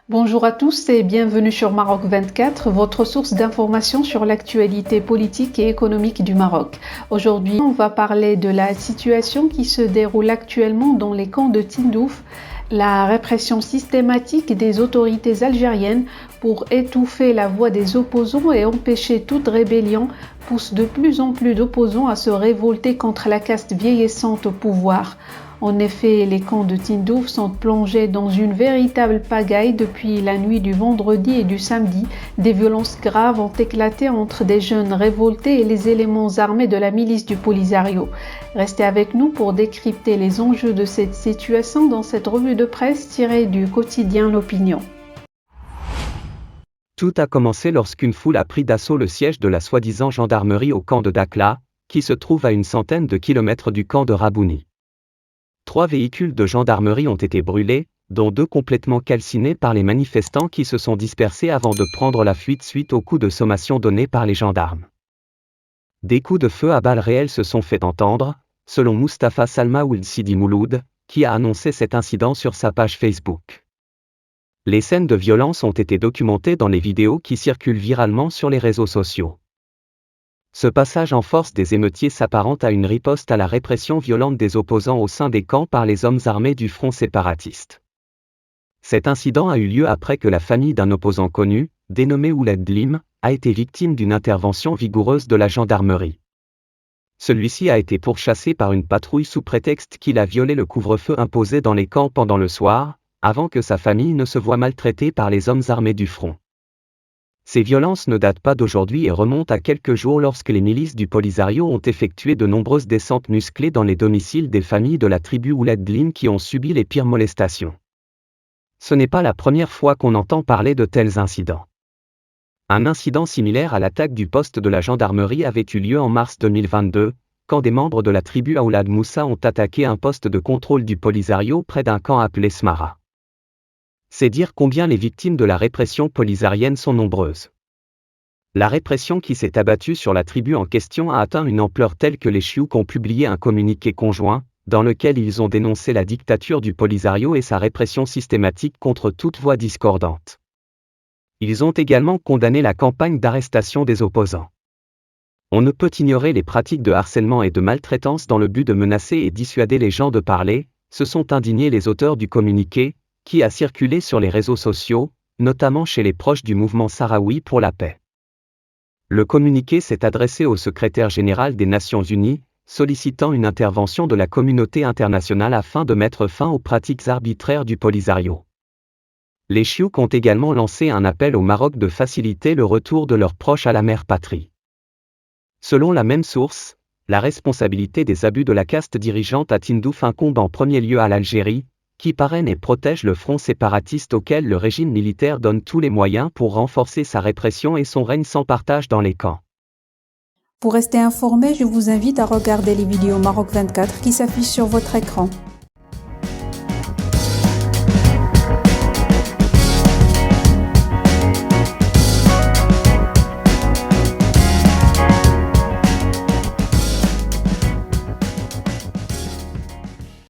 Bonjour à tous et bienvenue sur Maroc 24, votre source d'information sur l'actualité politique et économique du Maroc. Aujourd'hui, on va parler de la situation qui se déroule actuellement dans les camps de Tindouf, la répression systématique des autorités algériennes pour étouffer la voix des opposants et empêcher toute rébellion pousse de plus en plus d'opposants à se révolter contre la caste vieillissante au pouvoir. En effet, les camps de Tindouf sont plongés dans une véritable pagaille depuis la nuit du vendredi et du samedi. Des violences graves ont éclaté entre des jeunes révoltés et les éléments armés de la milice du Polisario. Restez avec nous pour décrypter les enjeux de cette situation dans cette revue de presse tirée du quotidien L'Opinion. Tout a commencé lorsqu'une foule a pris d'assaut le siège de la soi-disant gendarmerie au camp de Dakhla, qui se trouve à une centaine de kilomètres du camp de Rabouni. 3 véhicules de gendarmerie ont été brûlés, dont 2 complètement calcinés par les manifestants qui se sont dispersés avant de prendre la fuite suite aux coups de sommation donnés par les gendarmes. Des coups de feu à balles réelles se sont fait entendre, selon Mustapha Salma Ould Sidi Mouloud, qui a annoncé cet incident sur sa page Facebook. Les scènes de violence ont été documentées dans les vidéos qui circulent viralement sur les réseaux sociaux. Ce passage en force des émeutiers s'apparente à une riposte à la répression violente des opposants au sein des camps par les hommes armés du front séparatiste. Cet incident a eu lieu après que la famille d'un opposant connu, dénommé Ouled Dlim, a été victime d'une intervention vigoureuse de la gendarmerie. Celui-ci a été pourchassé par une patrouille sous prétexte qu'il a violé le couvre-feu imposé dans les camps pendant le soir, avant que sa famille ne se voie maltraitée par les hommes armés du front. Ces violences ne datent pas d'aujourd'hui et remontent à quelques jours lorsque les milices du Polisario ont effectué de nombreuses descentes musclées dans les domiciles des familles de la tribu Ouled Dlim qui ont subi les pires molestations. Ce n'est pas la première fois qu'on entend parler de tels incidents. Un incident similaire à l'attaque du poste de la gendarmerie avait eu lieu en mars 2022, quand des membres de la tribu Aoulad Moussa ont attaqué un poste de contrôle du Polisario près d'un camp appelé Smara. C'est dire combien les victimes de la répression polisarienne sont nombreuses. La répression qui s'est abattue sur la tribu en question a atteint une ampleur telle que les Chiouk ont publié un communiqué conjoint, dans lequel ils ont dénoncé la dictature du Polisario et sa répression systématique contre toute voix discordante. Ils ont également condamné la campagne d'arrestation des opposants. On ne peut ignorer les pratiques de harcèlement et de maltraitance dans le but de menacer et dissuader les gens de parler, se sont indignés les auteurs du communiqué, qui a circulé sur les réseaux sociaux, notamment chez les proches du mouvement sahraoui pour la paix. Le communiqué s'est adressé au secrétaire général des Nations Unies, sollicitant une intervention de la communauté internationale afin de mettre fin aux pratiques arbitraires du Polisario. Les Chiouk ont également lancé un appel au Maroc de faciliter le retour de leurs proches à la mère patrie. Selon la même source, la responsabilité des abus de la caste dirigeante à Tindouf incombe en premier lieu à l'Algérie, qui parraine et protège le front séparatiste auquel le régime militaire donne tous les moyens pour renforcer sa répression et son règne sans partage dans les camps. Pour rester informé, je vous invite à regarder les vidéos Maroc 24 qui s'affichent sur votre écran.